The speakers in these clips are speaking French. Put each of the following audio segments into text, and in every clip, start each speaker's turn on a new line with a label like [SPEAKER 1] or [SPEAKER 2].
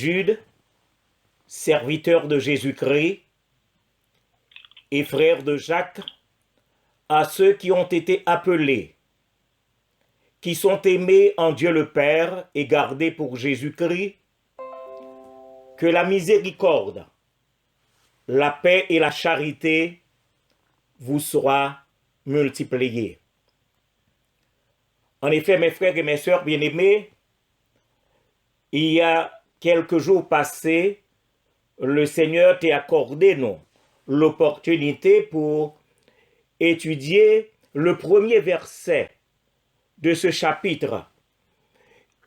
[SPEAKER 1] Jude, serviteur de Jésus-Christ et frère de Jacques, à ceux qui ont été appelés, qui sont aimés en Dieu le Père et gardés pour Jésus-Christ, que la miséricorde, la paix et la charité vous soient multipliées. En effet, mes frères et mes sœurs bien-aimés, il y a quelques jours passés, le Seigneur t'a accordé l'opportunité pour étudier le premier verset de ce chapitre.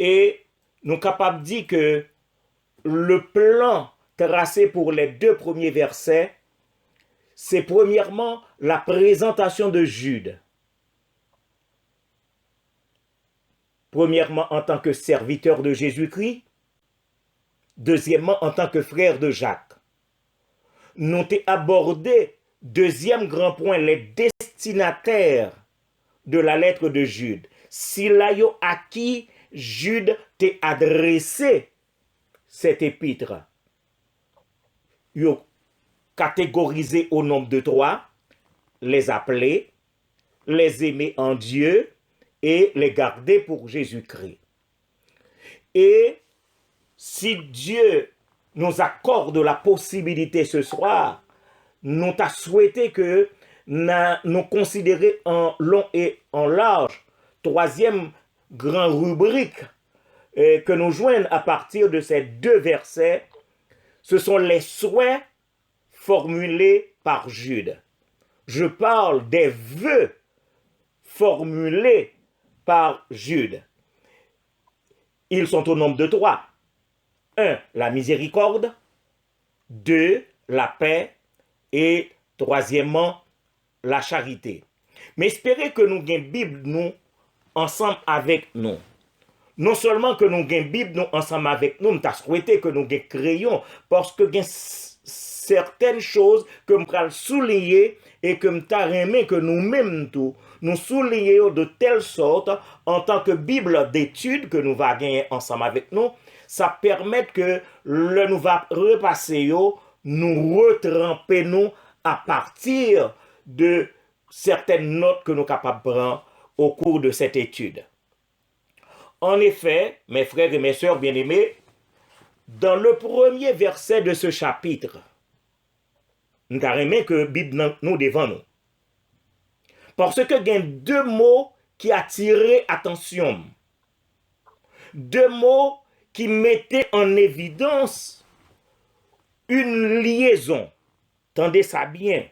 [SPEAKER 1] Et nous sommes capables de dire que le plan tracé pour les 2 premiers versets, c'est premièrement la présentation de Jude. Premièrement, en tant que serviteur de Jésus-Christ. Deuxièmement, en tant que frère de Jacques. Nous avons abordé, deuxième grand point, les destinataires de la lettre de Jude. Si là, à qui Jude t'a adressé cette épître. Yo catégorisé au nombre de 3, les appelés, les aimer en Dieu et les garder pour Jésus-Christ. Et si Dieu nous accorde la possibilité ce soir, nous t'a souhaité que nous considérions en long et en large, 3e grande rubrique que nous joignons à partir de ces 2 versets, ce sont les souhaits formulés par Jude. Je parle des vœux formulés par Jude. Ils sont au nombre de 3. 1. La miséricorde. 2. La paix. Et troisièmement, la charité. Mais espérez que nous ayons une Bible nous ensemble avec nous. Non seulement que nous ayons une Bible nous ensemble avec nous, nous avons souhaité que nous ayons crayon parce que nous certaines choses que nous allons souligner et que nous avons que nous-mêmes nous soulignons de telle sorte en tant que Bible d'études que nous va gagner ensemble avec nous, ça permet que nous va repasser nous retremper nous à partir de certaines notes que nous sommes capables de prendre au cours de cette étude. En effet, mes frères et mes sœurs bien-aimés, dans le premier verset de ce chapitre, nous avons que la Bible nous devant nous. Parce que il y a 2 mots qui attirent attention. 2 mots qui mettaient en évidence une liaison. Tendez ça bien.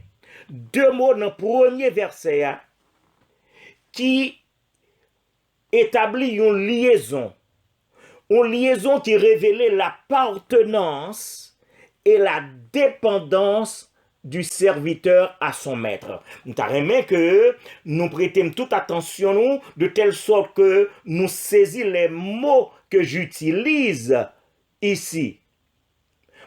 [SPEAKER 1] 2 mots dans le premier verset qui établit une liaison. Une liaison qui révélait l'appartenance et la dépendance du serviteur à son maître. Nous avons que nous prêtons toute attention de telle sorte que nous saisissons les mots que j'utilise ici.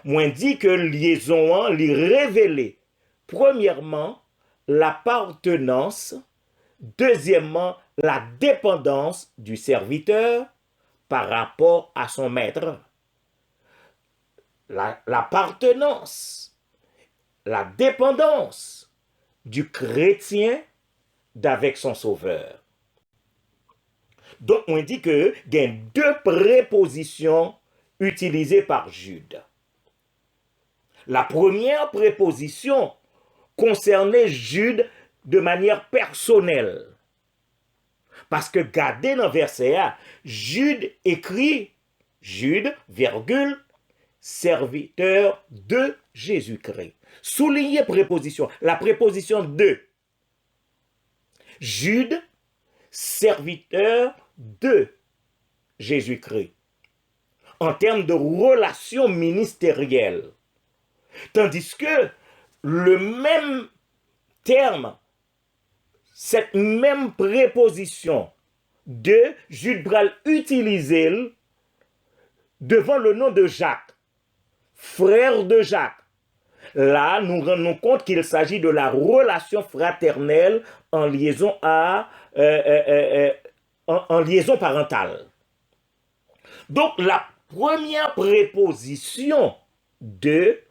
[SPEAKER 1] Moi dit que liaison lui révélait premièrement l'appartenance, deuxièmement la dépendance du serviteur par rapport à son maître. L'appartenance, la dépendance du chrétien d'avec son sauveur. Donc, on dit que il y a 2 prépositions utilisées par Jude. La première préposition concernait Jude de manière personnelle. Parce que, regardez dans le verset A, Jude écrit, Jude, virgule, serviteur de Jésus-Christ. Soulignez préposition, la préposition de. Jude, serviteur de Jésus-Christ. En termes de relation ministérielle. Tandis que le même terme, cette même préposition de Jude Bral utilisée devant le nom de Jacques, frère de Jacques. Là, nous rendons compte qu'il s'agit de la relation fraternelle en liaison en liaison parentale. Donc, la première préposition de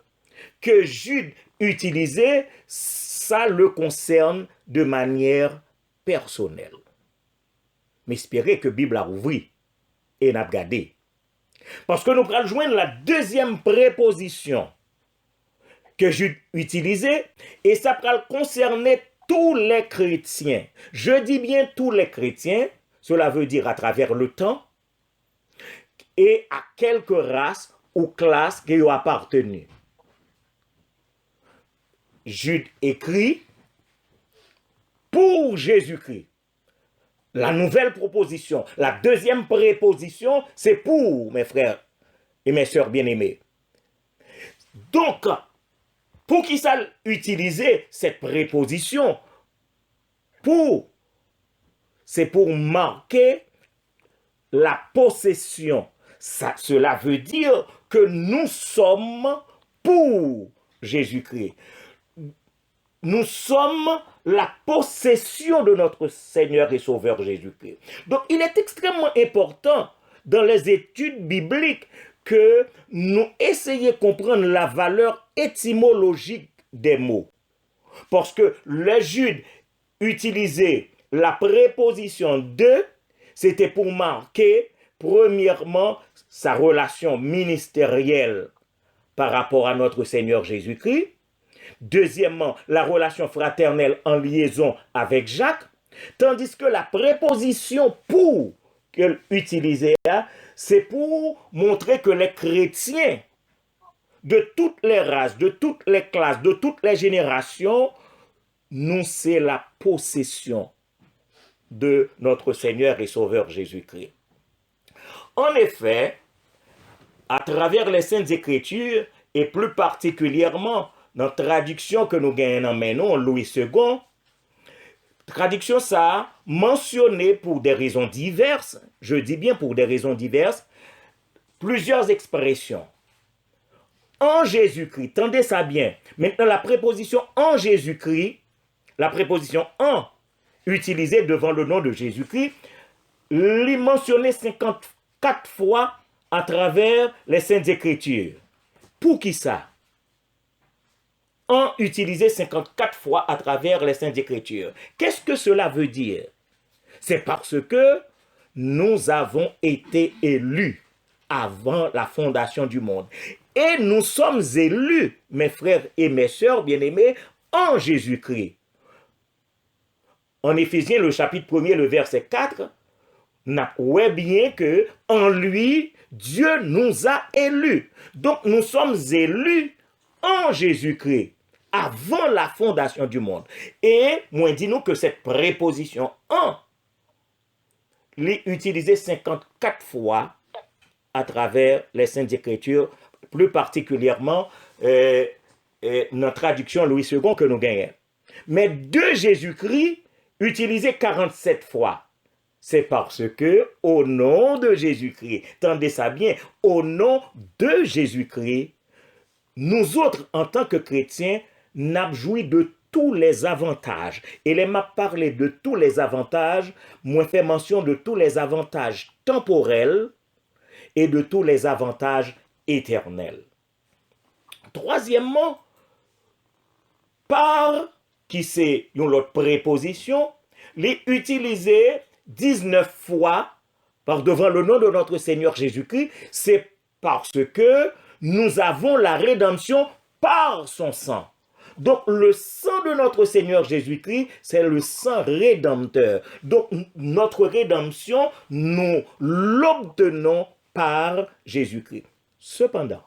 [SPEAKER 1] que Jude utilisait, ça le concerne de manière personnelle. Mais espérez que la Bible a ouvert et n'a gardé. Parce que nous allons joindre la deuxième préposition que Jude utilisait, et ça va concerner tous les chrétiens. Je dis bien tous les chrétiens, cela veut dire à travers le temps, et à quelques races ou classes qui ont appartenu. Jude écrit pour Jésus-Christ. La nouvelle proposition, la deuxième préposition, c'est pour mes frères et mes sœurs bien-aimés. Donc, pour qui ça utiliser cette préposition? Pour, c'est pour marquer la possession. Cela veut dire que nous sommes pour Jésus-Christ. Nous sommes la possession de notre Seigneur et Sauveur Jésus-Christ. Donc, il est extrêmement important dans les études bibliques que nous essayions de comprendre la valeur étymologique des mots. Parce que le Jude utilisait la préposition de, c'était pour marquer, premièrement, sa relation ministérielle par rapport à notre Seigneur Jésus-Christ. Deuxièmement, la relation fraternelle en liaison avec Jacques, tandis que la préposition pour qu'elle utilisait là, c'est pour montrer que les chrétiens de toutes les races, de toutes les classes, de toutes les générations, nous c'est la possession de notre Seigneur et Sauveur Jésus-Christ. En effet, à travers les Saintes Écritures, et plus particulièrement dans la traduction que nous gagnons maintenant, Louis II, traduction ça mentionné pour des raisons diverses, je dis bien pour des raisons diverses, plusieurs expressions. En Jésus-Christ, tendez ça bien. Maintenant, la préposition en Jésus-Christ, la préposition en utilisée devant le nom de Jésus-Christ, l'est mentionné 54 fois à travers les Saintes Écritures. Pour qui ça? En utilisé 54 fois à travers les Saintes Écritures. Qu'est-ce que cela veut dire? C'est parce que nous avons été élus avant la fondation du monde. Et nous sommes élus, mes frères et mes sœurs bien-aimés, en Jésus-Christ. En Éphésiens, le chapitre 1er, le verset 4, on voit bien que en lui, Dieu nous a élus. Donc nous sommes élus en Jésus-Christ, avant la fondation du monde. Et moi, dis-nous que cette préposition en l'est utilisée 54 fois à travers les Saintes Écritures, plus particulièrement notre traduction Louis II que nous gagnons. Mais de Jésus-Christ, utilisé 47 fois. C'est parce que, au nom de Jésus-Christ, tendez ça bien, au nom de Jésus-Christ, nous autres, en tant que chrétiens, n'avons joui de tous les avantages. Et les m'a parlé de tous les avantages, moi fait mention de tous les avantages temporels et de tous les avantages éternels. Troisièmement, par, qui c'est une autre préposition, les utiliser 19 fois par devant le nom de notre Seigneur Jésus-Christ, c'est parce que nous avons la rédemption par son sang. Donc le sang de notre Seigneur Jésus-Christ, c'est le sang rédempteur. Donc notre rédemption, nous l'obtenons par Jésus-Christ. Cependant,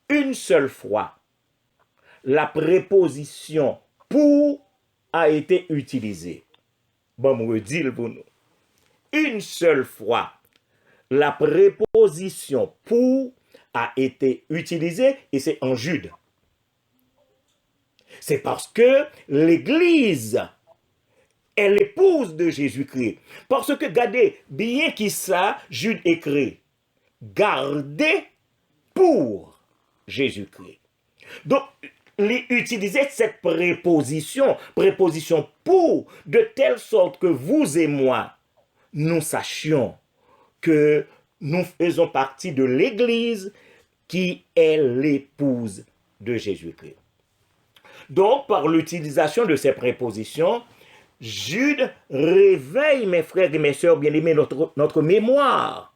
[SPEAKER 1] une seule fois, la préposition pour a été utilisée. Bon, me dit pour nous. Une seule fois, la préposition pour a été utilisée et c'est en Jude. C'est parce que l'Église est l'épouse de Jésus-Christ. Parce que, regardez, bien qui ça, Jude écrit, gardez pour Jésus-Christ. Donc, utiliser cette préposition pour, de telle sorte que vous et moi, nous sachions que nous faisons partie de l'Église qui est l'épouse de Jésus-Christ. Donc, par l'utilisation de ces prépositions, Jude réveille, mes frères et mes sœurs bien-aimés, notre mémoire.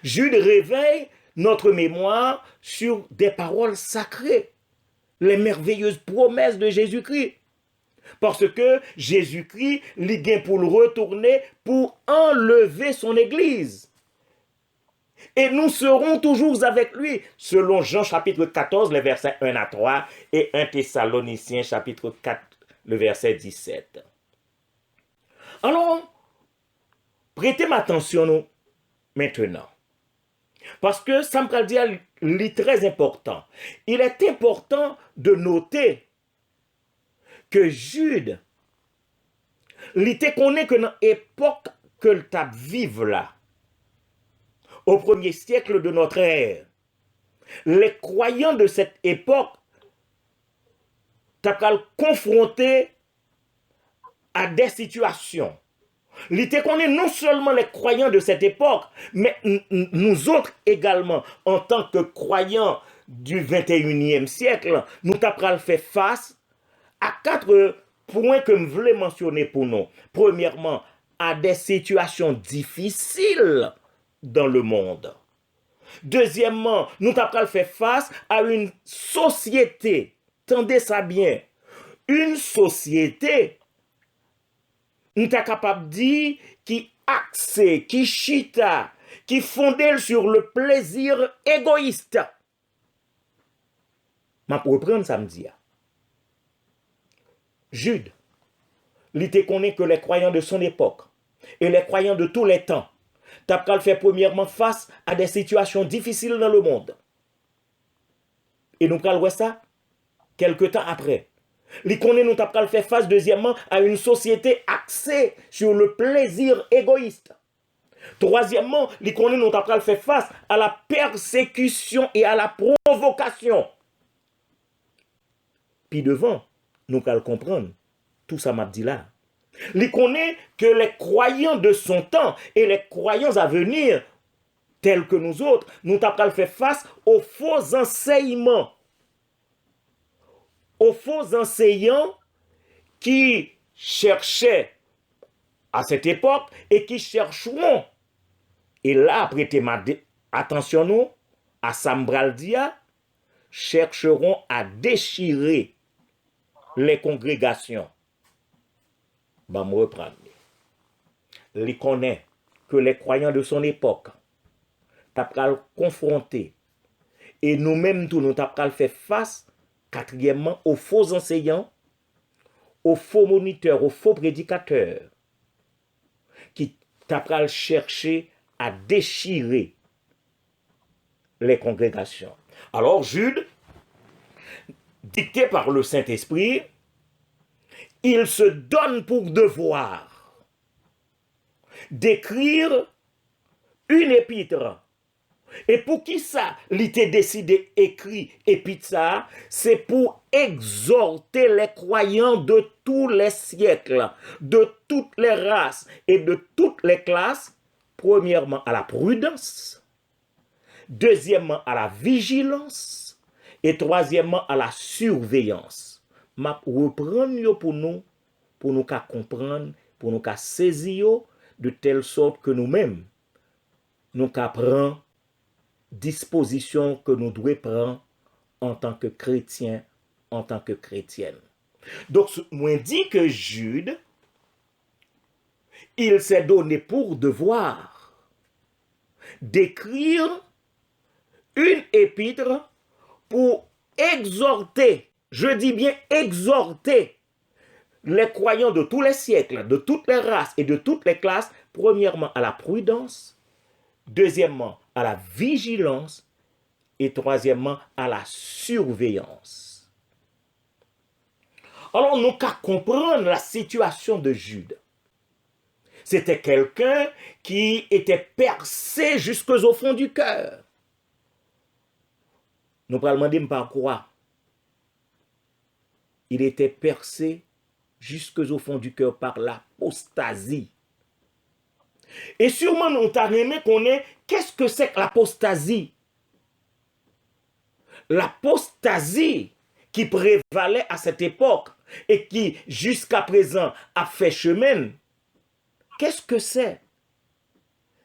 [SPEAKER 1] Jude réveille notre mémoire sur des paroles sacrées, les merveilleuses promesses de Jésus-Christ. Parce que Jésus-Christ, il vient pour le retourner, pour enlever son Église. Et nous serons toujours avec lui, selon Jean chapitre 14, les versets 1 à 3, et 1 Thessaloniciens chapitre 4, le verset 17. Alors, prêtez m'attention nous, maintenant. Parce que ça me dire est très important. Il est important de noter que Jude, il te connaît que dans l'époque que le tape vive là, au premier siècle de notre ère, les croyants de cette époque sont confrontés à des situations. Il te connaît non seulement les croyants de cette époque, mais nous autres également, en tant que croyants du 21e siècle, nous avons fait face à 4 points que je voulais mentionner pour nous. Premièrement, à des situations difficiles dans le monde. Deuxièmement, nous avons fait face à une société, tendez ça bien, une société, nous sommes capables de dire, qui axée, qui chita, qui fondait sur le plaisir égoïste. Je vais reprendre samedi. Jude, il te connaît que les croyants de son époque et les croyants de tous les temps, t'as fait premièrement face à des situations difficiles dans le monde. Et nous allons voir ça quelque temps après. Il connaît nous t'as fait face deuxièmement à une société axée sur le plaisir égoïste. Troisièmement, il connaît nous t'as fait face à la persécution et à la provocation. Puis devant, nous allons comprendre tout ça m'a dit là. Il connaît que les croyants de son temps et les croyants à venir, tels que nous autres, nous avons fait face aux faux enseignements. Aux faux enseignants qui cherchaient à cette époque et qui chercheront. Et là, prêtez attention nous, à Sambraldia, chercheront à déchirer les congrégations. Je me reprendre. Il connaît que les croyants de son époque t'as confronté et nous-mêmes tous nous t'as fait face quatrièmement aux faux enseignants, aux faux moniteurs, aux faux prédicateurs qui t'as cherché à déchirer les congrégations. Alors Jude, dicté par le Saint-Esprit, il se donne pour devoir d'écrire une épître. Et pour qui ça, il était décidé écrit épître ça, c'est pour exhorter les croyants de tous les siècles, de toutes les races et de toutes les classes, premièrement à la prudence, deuxièmement à la vigilance et troisièmement à la surveillance. Ma reprendre pour nous comprendre, pour nous saisir de telle sorte que nous-mêmes nous prenons disposition que nous devons prendre en tant que chrétiens, en tant que chrétiennes. Donc, moi dit que Jude, il s'est donné pour devoir d'écrire une épître pour exhorter, je dis bien exhorter, les croyants de tous les siècles, de toutes les races et de toutes les classes, premièrement à la prudence, deuxièmement à la vigilance et troisièmement à la surveillance. Alors nous qu'à comprendre la situation de Jude. C'était quelqu'un qui était percé jusqu'au fond du cœur. Nous allons demander par quoi. Il était percé jusqu'au fond du cœur par l'apostasie. Et sûrement, nous t'avons aimé connaître qu'est-ce que c'est que l'apostasie. L'apostasie qui prévalait à cette époque et qui, jusqu'à présent, a fait chemin. Qu'est-ce que c'est?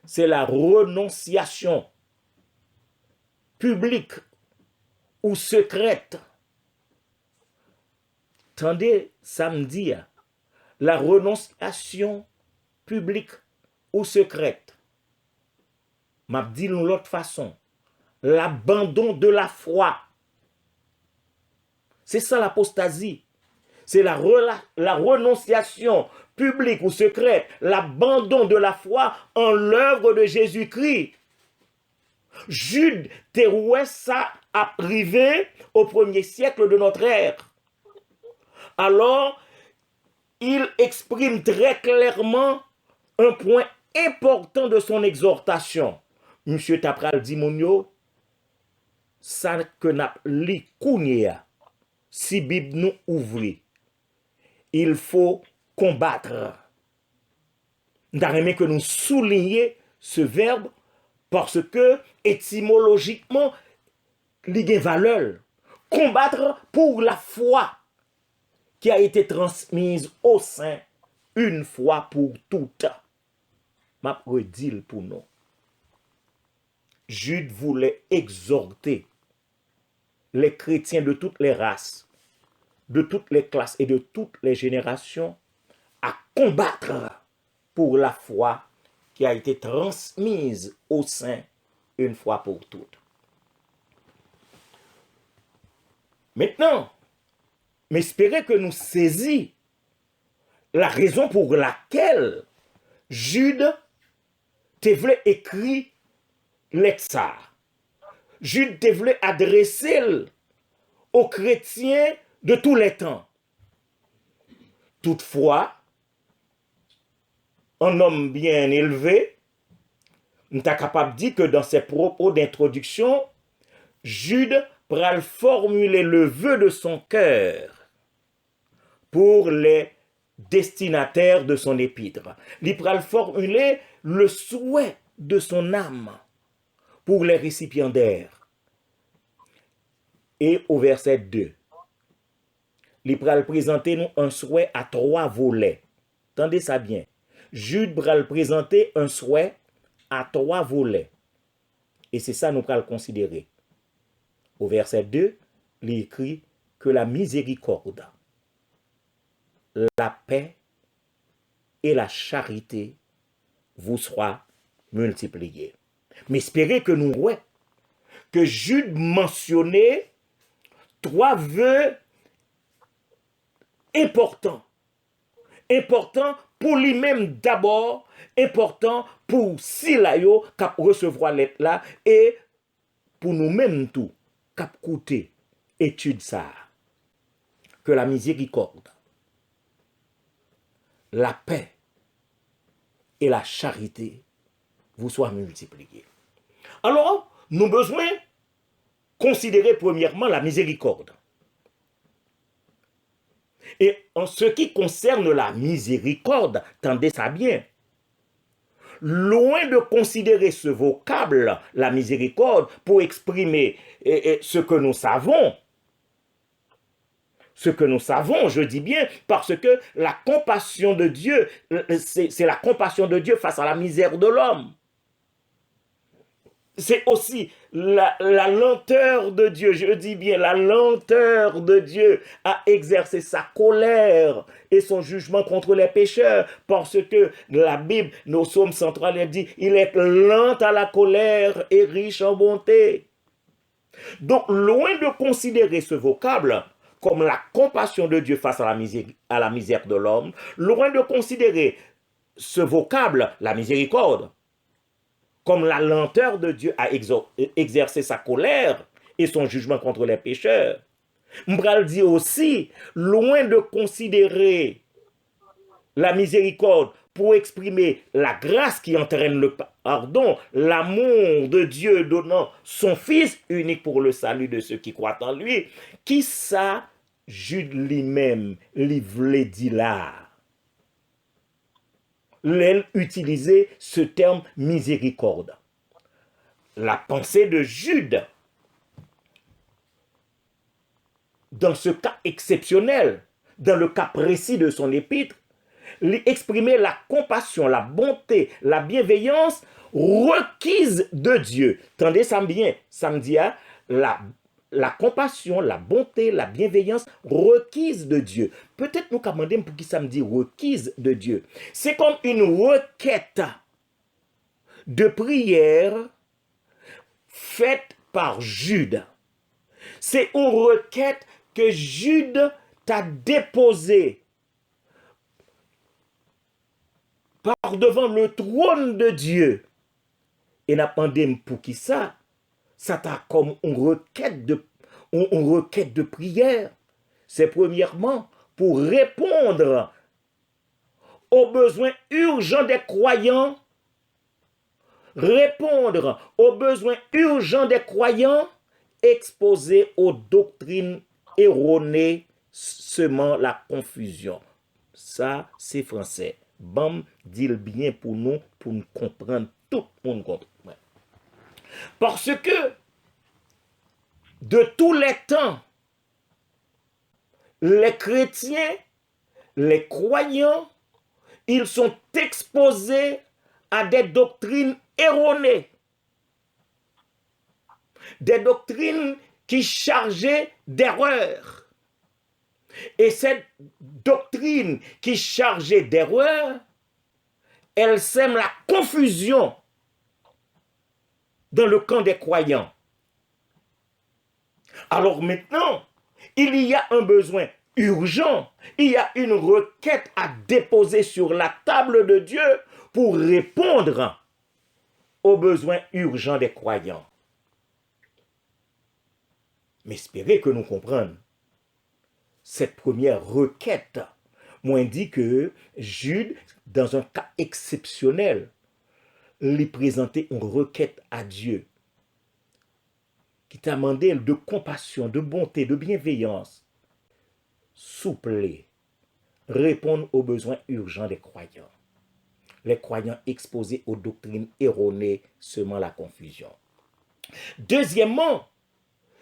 [SPEAKER 1] C'est la renonciation publique ou secrète. Tendez samedi, la renonciation publique ou secrète. M'a dit de l'autre façon, l'abandon de la foi. C'est ça l'apostasie. C'est la renonciation publique ou secrète, l'abandon de la foi en l'œuvre de Jésus-Christ. Jude Terouet ça a privé au 1er siècle de notre ère. Alors, il exprime très clairement un point important de son exhortation. Monsieur Tapral dit, Mounio, ça que n'a li kounia, si Bible nous ouvre, il faut combattre. Nous avons que nous souligner ce verbe parce que étymologiquement, il y a valeur. Combattre pour la foi qui a été transmise au sein une fois pour toutes. Ma redile pour nous. Jude voulait exhorter les chrétiens de toutes les races, de toutes les classes et de toutes les générations à combattre pour la foi qui a été transmise au sein une fois pour toutes. Maintenant, m'espérez que nous saisissions la raison pour laquelle Jude te voulait écrire l'exa. Jude te voulait adresser aux chrétiens de tous les temps. Toutefois, un homme bien élevé, nous sommes capable de dire que dans ses propos d'introduction, Jude pral formuler le vœu de son cœur pour les destinataires de son épître. Il pral formuler le souhait de son âme pour les récipiendaires. Et au verset 2, il pral présenter nous un souhait à 3 volets. Tendez ça bien. Jude pral présenter un souhait à 3 volets. Et c'est ça nous pral considérer. Au verset 2, il écrit que la miséricorde, la paix et la charité vous soient multipliées. Mais espérez que nous voyons que Jude mentionnait 3 vœux importants. Importants pour lui-même d'abord, important pour Silayo qui recevoir l'être là et pour nous-mêmes tout. Cap côté étude ça que la miséricorde, la paix et la charité vous soient multipliées. Alors, nous avons besoin de considérer premièrement la miséricorde. Et en ce qui concerne la miséricorde, tendez ça bien. Loin de considérer ce vocable, la miséricorde, pour exprimer ce que nous savons, je dis bien, parce que la compassion de Dieu, c'est la compassion de Dieu face à la misère de l'homme. C'est aussi la lenteur de Dieu, je dis bien la lenteur de Dieu à exercer sa colère et son jugement contre les pécheurs, parce que la Bible, nos psaumes centrales, elle dit, il est lent à la colère et riche en bonté. Donc, loin de considérer ce vocable comme la compassion de Dieu face à la misère de l'homme, loin de considérer ce vocable, la miséricorde, comme la lenteur de Dieu à exercer sa colère et son jugement contre les pécheurs. M'bral dit aussi, loin de considérer la miséricorde pour exprimer la grâce qui entraîne le pardon, l'amour de Dieu donnant son Fils unique pour le salut de ceux qui croient en lui, qui ça, Jude lui-même, lui voulait dire là. utiliser ce terme miséricorde. La pensée de Jude, dans ce cas exceptionnel, dans le cas précis de son épître, exprimer la compassion, la bonté, la bienveillance requise de Dieu. Tendez ça bien, ça me dit la compassion, la bonté, la bienveillance requise de Dieu. Peut-être nous demandons pour qui ça me dit requise de Dieu. C'est comme une requête de prière faite par Jude. C'est une requête que Jude t'a déposée par devant le trône de Dieu. Et n'a pas demandé pour qui ça? Ça t'a comme une requête de prière. C'est premièrement pour répondre aux besoins urgents des croyants, répondre aux besoins urgents des croyants exposés aux doctrines erronées, semant la confusion. Ça, c'est français. Bam, dit-le bien pour nous comprendre, tout le monde comprend. Parce que, de tous les temps, les chrétiens, les croyants, ils sont exposés à des doctrines erronées. Des doctrines qui chargeaient d'erreurs. Et cette doctrine qui chargeait d'erreurs, elle sème la confusion dans le camp des croyants. Alors maintenant, il y a un besoin urgent, il y a une requête à déposer sur la table de Dieu pour répondre aux besoins urgents des croyants. Mais espérez que nous comprenions cette première requête. Moi, dit que Jude, dans un cas exceptionnel, lui présentait une requête à Dieu qui t'a demandé de compassion, de bonté, de bienveillance. Souple, répondre aux besoins urgents des croyants. Les croyants exposés aux doctrines erronées, semant la confusion. Deuxièmement,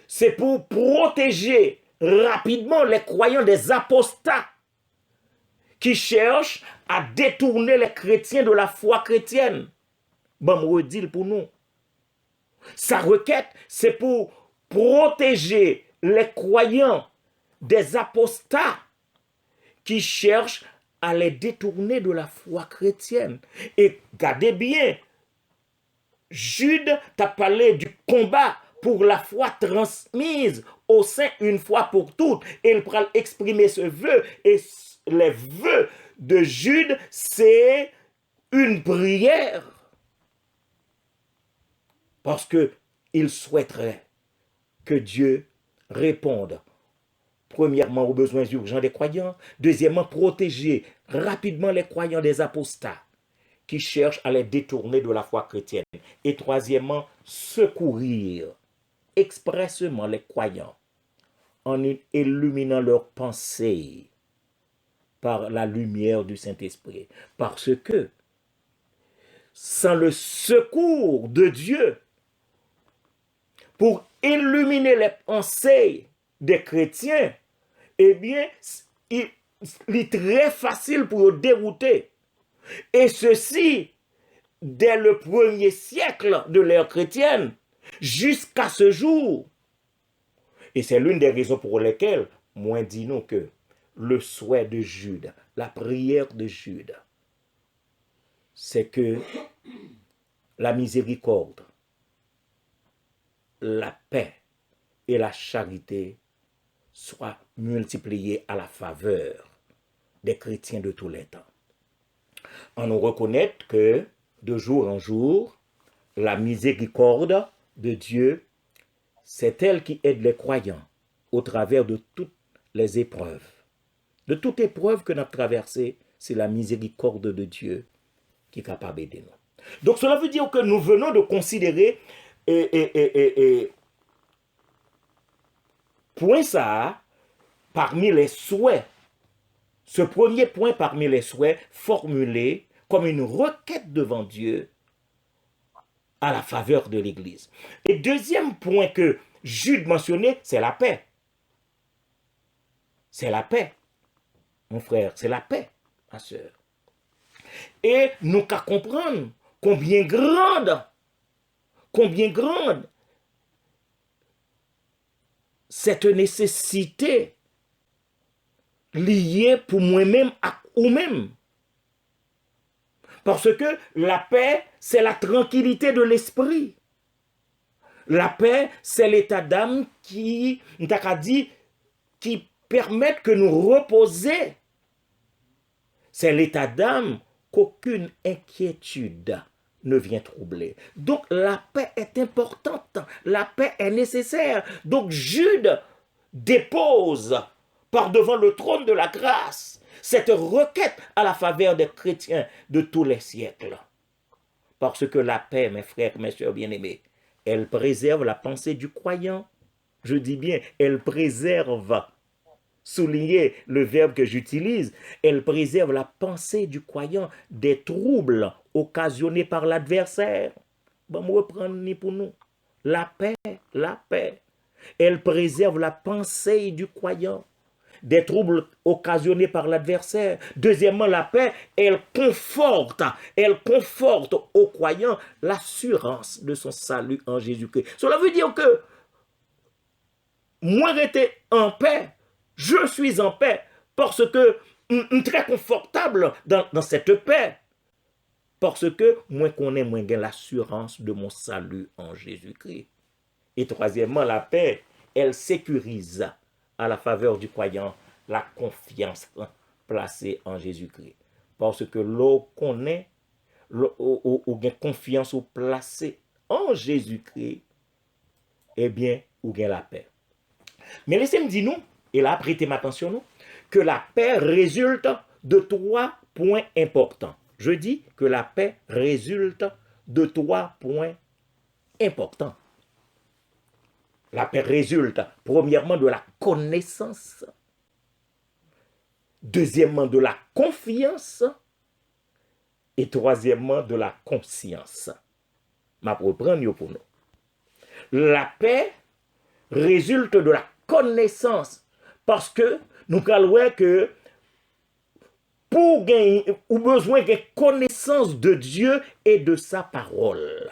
[SPEAKER 1] c'est pour protéger rapidement les croyants des apostats qui cherchent à détourner les chrétiens de la foi chrétienne. Bon, me redire pour nous. Sa requête, c'est pour protéger les croyants des apostats qui cherchent à les détourner de la foi chrétienne. Et gardez bien, Jude t'a parlé du combat pour la foi transmise au sein une fois pour toutes. Et il pourra exprimer ce vœu. Et les vœux de Jude, c'est une prière. Parce qu'il souhaiterait que Dieu réponde, premièrement, aux besoins urgents des croyants, deuxièmement, protéger rapidement les croyants des apostats qui cherchent à les détourner de la foi chrétienne, et troisièmement, secourir expressément les croyants en illuminant leurs pensées par la lumière du Saint-Esprit. Parce que sans le secours de Dieu pour illuminer les pensées des chrétiens, eh bien, il est très facile pour eux dérouter. Et ceci, dès le premier siècle de l'ère chrétienne, jusqu'à ce jour. Et c'est l'une des raisons pour lesquelles, moi, disons que le souhait de Jude, la prière de Jude, c'est que la miséricorde, la paix et la charité soient multipliées à la faveur des chrétiens de tous les temps. On nous reconnaît que de jour en jour, la miséricorde de Dieu, c'est elle qui aide les croyants au travers de toutes les épreuves. De toute épreuve que nous avons traversée, c'est la miséricorde de Dieu qui est capable d'aider nous. Donc cela veut dire que nous venons de considérer point ça parmi les souhaits. Ce premier point parmi les souhaits formulés comme une requête devant Dieu à la faveur de l'Église. Et deuxième point que Jude mentionnait, c'est la paix. C'est la paix, mon frère, c'est la paix, ma soeur. Et nous qu'à comprendre combien grande cette nécessité liée pour moi-même à vous-même. Parce que la paix, c'est la tranquillité de l'esprit. La paix, c'est l'état d'âme qui permet que nous reposer. C'est l'état d'âme qu'aucune inquiétude ne vient troubler. Donc la paix est importante, la paix est nécessaire. Donc Jude dépose par devant le trône de la grâce cette requête à la faveur des chrétiens de tous les siècles. Parce que la paix, mes frères, mes soeurs bien-aimés, elle préserve la pensée du croyant. Je dis bien, elle préserve. Souligner le verbe que j'utilise, elle préserve la pensée du croyant des troubles occasionnés par l'adversaire. Bon, on reprend pour nous. La paix. Elle préserve la pensée du croyant des troubles occasionnés par l'adversaire. Deuxièmement, la paix, elle conforte au croyant l'assurance de son salut en Jésus-Christ. Cela veut dire que moi j'étais en paix, je suis en paix, parce que je suis très confortable dans cette paix. Parce que moi connais, moi j'ai l'assurance de mon salut en Jésus-Christ. Et troisièmement, la paix, elle sécurise à la faveur du croyant la confiance placée en Jésus-Christ. Parce que l'on connaît, ou gain confiance ou placée en Jésus-Christ, eh bien, ou gain la paix. Mais laissez-moi dire nous, et là, prêtez ma attention nous, que la paix résulte de 3 points importants. Je dis que la paix résulte de 3 points importants. La paix résulte, premièrement, de la connaissance. Deuxièmement, de la confiance. Et troisièmement, de la conscience. Ma reprendre pour nous. La paix résulte de la connaissance. Parce que nous avons que pour gagner, ou besoin de connaissance de Dieu et de sa parole.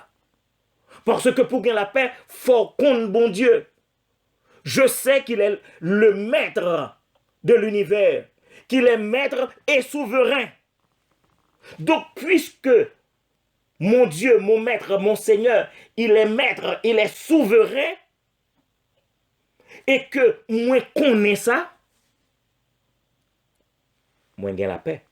[SPEAKER 1] Parce que pour gagner la paix, il faut connaître bon Dieu. Je sais qu'il est le maître de l'univers, qu'il est maître et souverain. Donc, puisque mon Dieu, mon maître, mon Seigneur, il est maître, il est souverain, et que moi connais ça, moi j'ai la paix.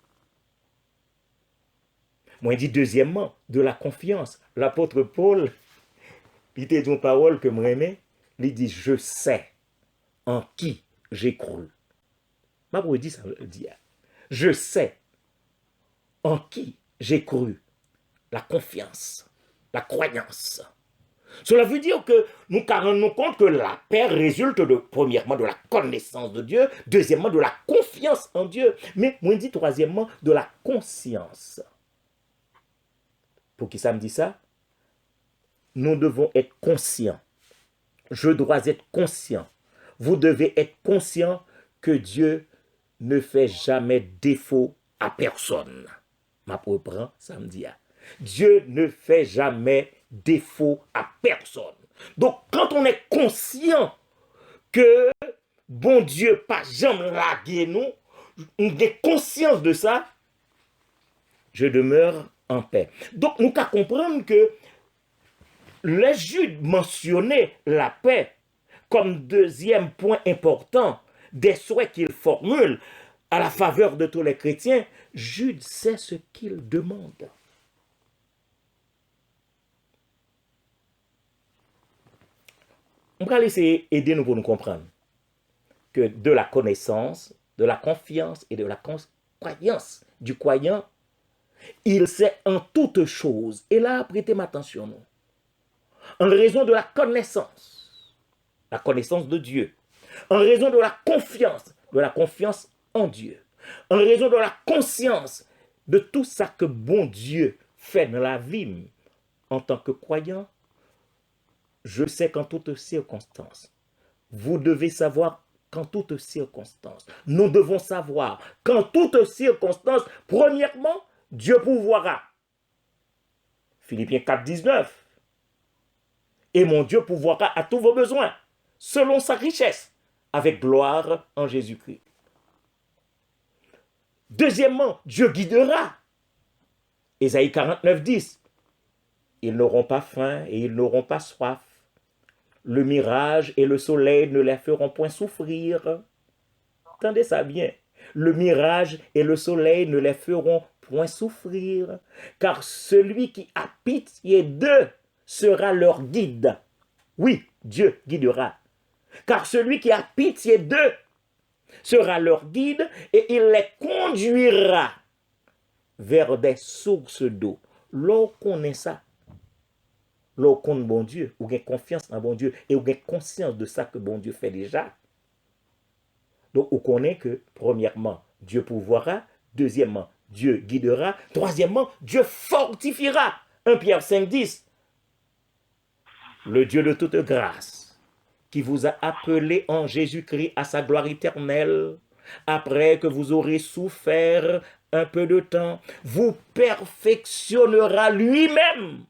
[SPEAKER 1] Moi dit deuxièmement, de la confiance. L'apôtre Paul, il dit une parole que moi aimais, il dit, je sais en qui j'ai cru. Ma pour dit ça, dit, je sais en qui j'ai cru. La confiance, la croyance. Cela veut dire que nous rendons compte que la paix résulte premièrement de la connaissance de Dieu, deuxièmement de la confiance en Dieu, mais moi dit troisièmement de la conscience. Pour qui ça me dit ça? Nous devons être conscients. Je dois être conscient. Vous devez être conscient que Dieu ne fait jamais défaut à personne. Ma reprend samedi. Dieu ne fait jamais défaut à personne. Donc, quand on est conscient que bon Dieu pas jamais lagué nous, on a conscience de ça, je demeure en paix. Donc, nous qu'à comprendre que les Judes mentionnaient la paix comme deuxième point important des souhaits qu'il formule à la faveur de tous les chrétiens. Jude sait ce qu'il demande. On va essayer d'aider nous pour nous comprendre que de la connaissance, de la confiance et de la croyance du croyant, il sait en toutes choses. Et là, prêtez-moi attention, nous. En raison de la connaissance de Dieu, en raison de la confiance en Dieu, en raison de la conscience de tout ça que bon Dieu fait dans la vie en tant que croyant, je sais qu'en toutes circonstances, vous devez savoir qu'en toutes circonstances, nous devons savoir qu'en toutes circonstances, premièrement, Dieu pourvoira. Philippiens 4, 19. Et mon Dieu pourvoira à tous vos besoins, selon sa richesse, avec gloire en Jésus-Christ. Deuxièmement, Dieu guidera. Ésaïe 49, 10. Ils n'auront pas faim et ils n'auront pas soif. Le mirage et le soleil ne les feront point souffrir. Entendez ça bien. Le mirage et le soleil ne les feront point souffrir, car celui qui a pitié d'eux sera leur guide. Oui, Dieu guidera. Car celui qui a pitié d'eux sera leur guide et il les conduira vers des sources d'eau. L'on connaît ça. L'on connaît bon Dieu, ou gain confiance en bon Dieu, et ou gain conscience de ça que bon Dieu fait déjà. Donc, on connaît que, premièrement, Dieu pourvoira. Deuxièmement, Dieu guidera. Troisièmement, Dieu fortifiera. 1 Pierre 5, 10. Le Dieu de toute grâce, qui vous a appelé en Jésus-Christ à sa gloire éternelle, après que vous aurez souffert un peu de temps, vous perfectionnera lui-même.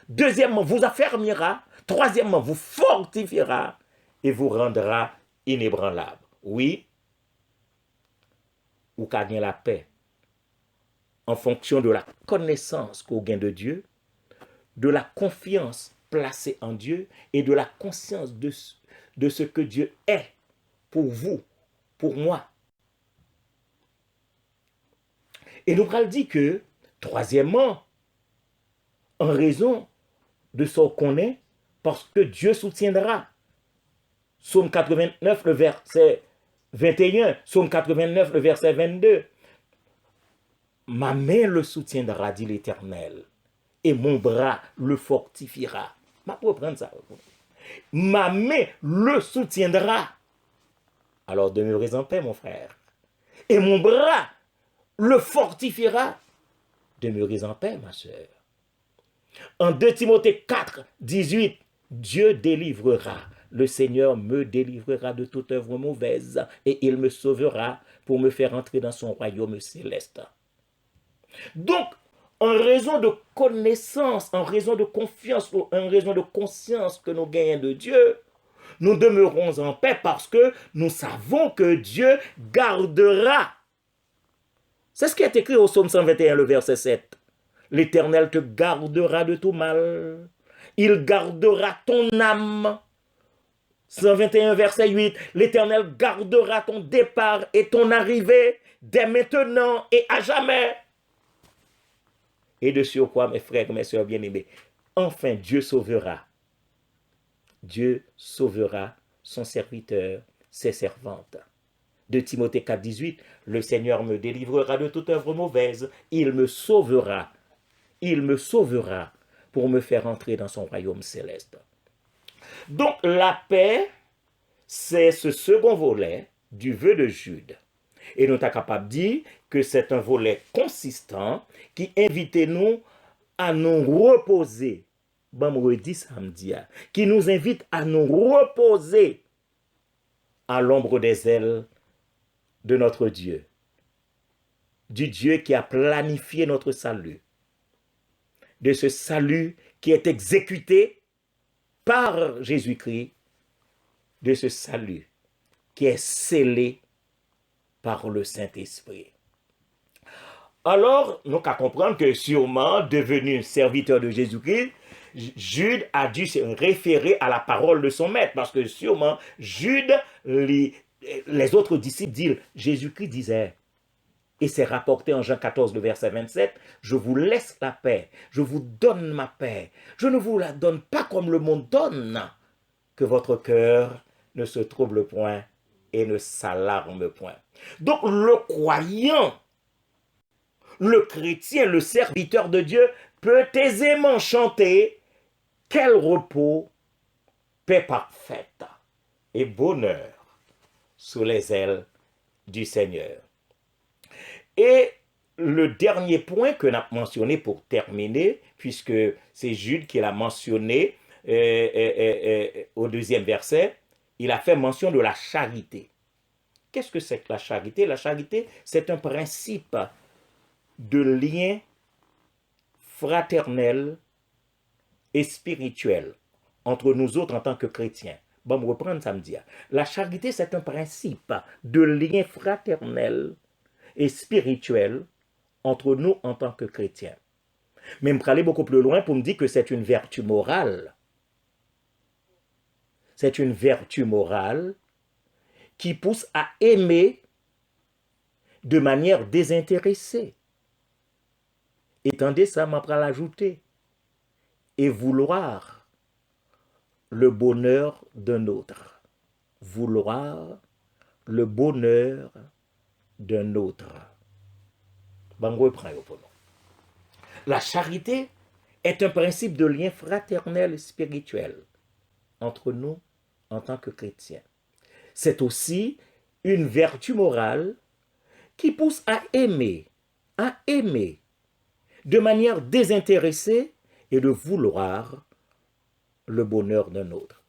[SPEAKER 1] Deuxièmement, vous affermira. Troisièmement, vous fortifiera et vous rendra inébranlable. Oui, ou gagner la paix en fonction de la connaissance qu'on gagne de Dieu, de la confiance placée en Dieu et de la conscience de ce que Dieu est pour vous, pour moi. Et nous allons dire que, troisièmement, en raison de ce qu'on est, parce que Dieu soutiendra. Psaume 89, le verset 21, Psaume 89, le verset 22. Ma main le soutiendra, dit l'Éternel, et mon bras le fortifiera. Ma reprendre ça. Ma main le soutiendra. Alors demeurez en paix, mon frère. Et mon bras le fortifiera. Demeurez en paix, ma soeur. En 2 Timothée 4, 18, Dieu délivrera. Le Seigneur me délivrera de toute œuvre mauvaise et il me sauvera pour me faire entrer dans son royaume céleste. Donc, en raison de connaissance, en raison de confiance, en raison de conscience que nous gagnons de Dieu, nous demeurons en paix parce que nous savons que Dieu gardera. C'est ce qui est écrit au psaume 121, le verset 7. L'Éternel te gardera de tout mal. Il gardera ton âme. 121, verset 8. L'Éternel gardera ton départ et ton arrivée dès maintenant et à jamais. Et de surcroît, mes frères, mes soeurs bien-aimés, enfin Dieu sauvera. Dieu sauvera son serviteur, ses servantes. De Timothée 4, 18, le Seigneur me délivrera de toute œuvre mauvaise. Il me sauvera pour me faire entrer dans son royaume céleste. Donc la paix, c'est ce second volet du vœu de Jude. Et nous sommes capables de dire que c'est un volet consistant qui invite nous à nous reposer. Qui nous invite à nous reposer à l'ombre des ailes de notre Dieu. Du Dieu qui a planifié notre salut. De ce salut qui est exécuté par Jésus-Christ. De ce salut qui est scellé par le Saint-Esprit. Alors, nous qu'à comprendre que sûrement, devenu serviteur de Jésus-Christ, Jude a dû se référer à la parole de son maître, parce que sûrement, Jude, les autres disciples disent, Jésus-Christ disait, et c'est rapporté en Jean 14, le verset 27, je vous laisse la paix, je vous donne ma paix, je ne vous la donne pas comme le monde donne, que votre cœur ne se trouble point et ne s'alarme point. Donc le croyant, le chrétien, le serviteur de Dieu peut aisément chanter « Quel repos, paix parfaite et bonheur sous les ailes du Seigneur ». Et le dernier point que nous avons mentionné pour terminer, puisque c'est Jude qui l'a mentionné au deuxième verset, il a fait mention de la charité. Qu'est-ce que c'est que la charité? La charité, c'est un principe de lien fraternel et spirituel entre nous autres en tant que chrétiens. Bon, me reprendre samedi. La charité, c'est un principe de lien fraternel et spirituel entre nous en tant que chrétiens. Mais je vais aller beaucoup plus loin pour me dire que c'est une vertu morale. C'est une vertu morale qui pousse à aimer de manière désintéressée. Étendez ça, m'apprend à l'ajouter. Et vouloir le bonheur d'un autre. Vouloir le bonheur d'un autre. Bon, reprend pour nous. La charité est un principe de lien fraternel et spirituel entre nous en tant que chrétiens. C'est aussi une vertu morale qui pousse à aimer de manière désintéressée et de vouloir le bonheur d'un autre.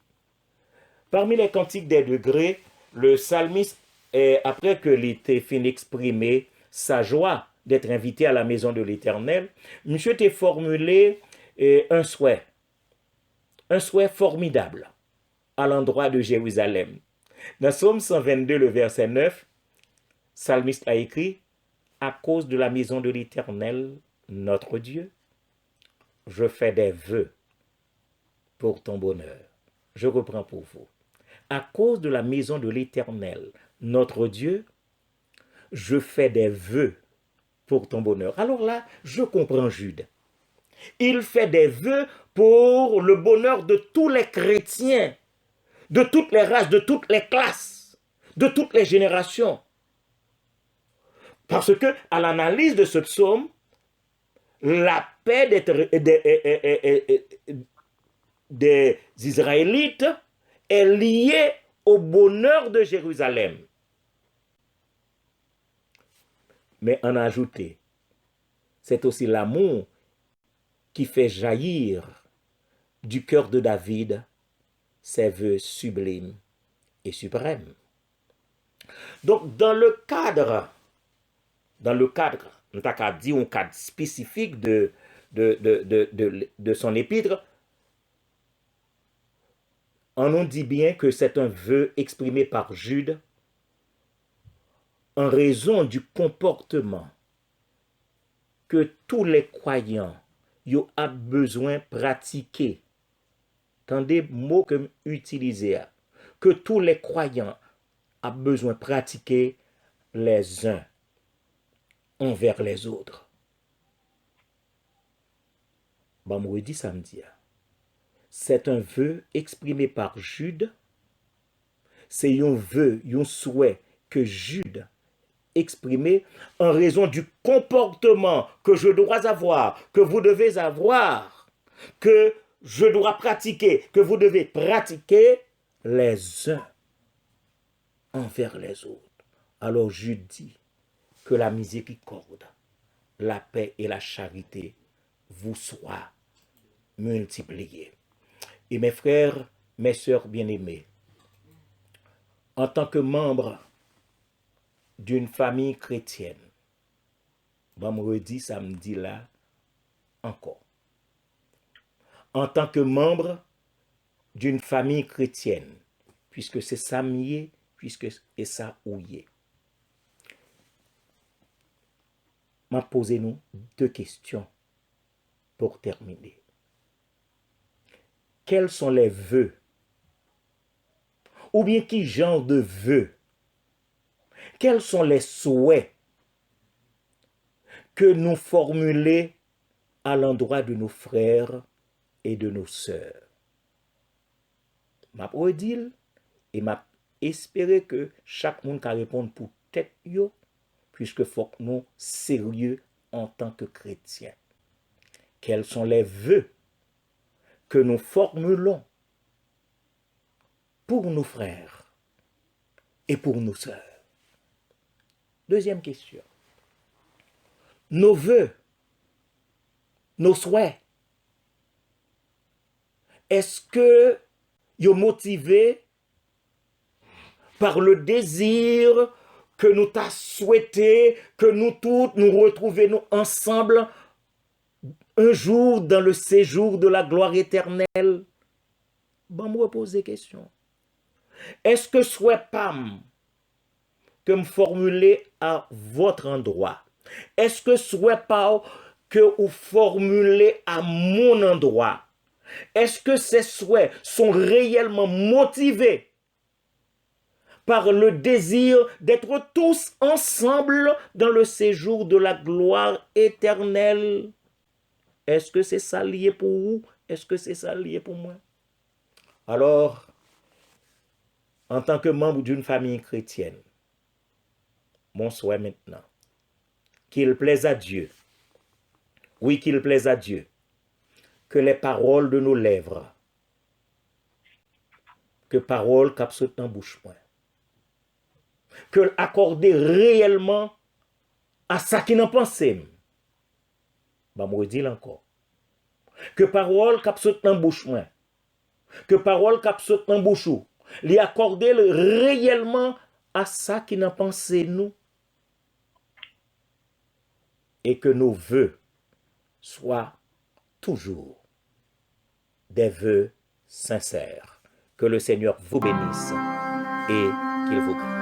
[SPEAKER 1] Parmi les cantiques des degrés, le psalmiste, après que l'était fin exprimer sa joie d'être invité à la maison de l'Éternel, monsieur t'a formulé un souhait formidable à l'endroit de Jérusalem. Dans Psaume 122, le verset 9, psalmiste a écrit « À cause de la maison de l'Éternel, notre Dieu, je fais des vœux pour ton bonheur. » Je reprends pour vous. À cause de la maison de l'Éternel, notre Dieu, je fais des vœux pour ton bonheur. Alors là, je comprends Jude. Il fait des vœux pour le bonheur de tous les chrétiens, de toutes les races, de toutes les classes, de toutes les générations. Parce que, à l'analyse de ce psaume, la paix des Israélites est liée au bonheur de Jérusalem. Mais en ajouter, c'est aussi l'amour qui fait jaillir du cœur de David ses vœux sublimes et suprêmes. Donc, dans le cadre, on t'a dit un cadre spécifique de son épître, on nous dit bien que c'est un vœu exprimé par Jude en raison du comportement que tous les croyants ont besoin de pratiquer. Tendez mots que utiliser, que tous les croyants ont besoin de pratiquer les uns envers les autres. Bon, moi, dit samedi. C'est un vœu exprimé par Jude. C'est un vœu, un souhait que Jude exprimé en raison du comportement que je dois avoir, que vous devez avoir, que je dois pratiquer, que vous devez pratiquer les uns envers les autres. Alors Jude dit que la miséricorde, la paix et la charité vous soient multipliées. Et mes frères, mes sœurs bien-aimés, en tant que membre d'une famille chrétienne, bon, me redis samedi là encore. En tant que membre d'une famille chrétienne, puisque c'est ça mié, puisque c'est ça ouillé. M'a posé nous deux questions pour terminer. Quels sont les vœux? Ou bien quel genre de vœux? Quels sont les souhaits que nous formulons à l'endroit de nos frères et de nos sœurs? M'a redit et m'a espéré que chaque monde can répondre pour tête yo, puisque faut que nous sérieux en tant que chrétiens. Quels sont les vœux que nous formulons pour nos frères et pour nos sœurs? Deuxième question. nos vœux, nos souhaits, est-ce que vous motivé par le désir que nous t'a souhaité, que nous toutes nous retrouvions ensemble un jour dans le séjour de la gloire éternelle? Bon, me poser question. Est-ce que souhait pas que me formuler à votre endroit? Est-ce que souhait pas que vous formulez à mon endroit? Est-ce que ces souhaits sont réellement motivés par le désir d'être tous ensemble dans le séjour de la gloire éternelle? Est-ce que c'est ça lié pour vous? Est-ce que c'est ça lié pour moi? Alors, en tant que membre d'une famille chrétienne, mon souhait maintenant, qu'il plaise à Dieu, oui, qu'il plaise à Dieu, que les paroles de nos lèvres, que paroles capsutent en bouche moi, que accorder réellement à ça qui n'en pensait, bah moi dis encore, que paroles capsutent en bouche moi, que paroles capsutent en bouche ou, les accorder réellement à ça qui n'en pensait nous, et que nos vœux soient toujours des vœux sincères. Que le Seigneur vous bénisse et qu'il vous garde.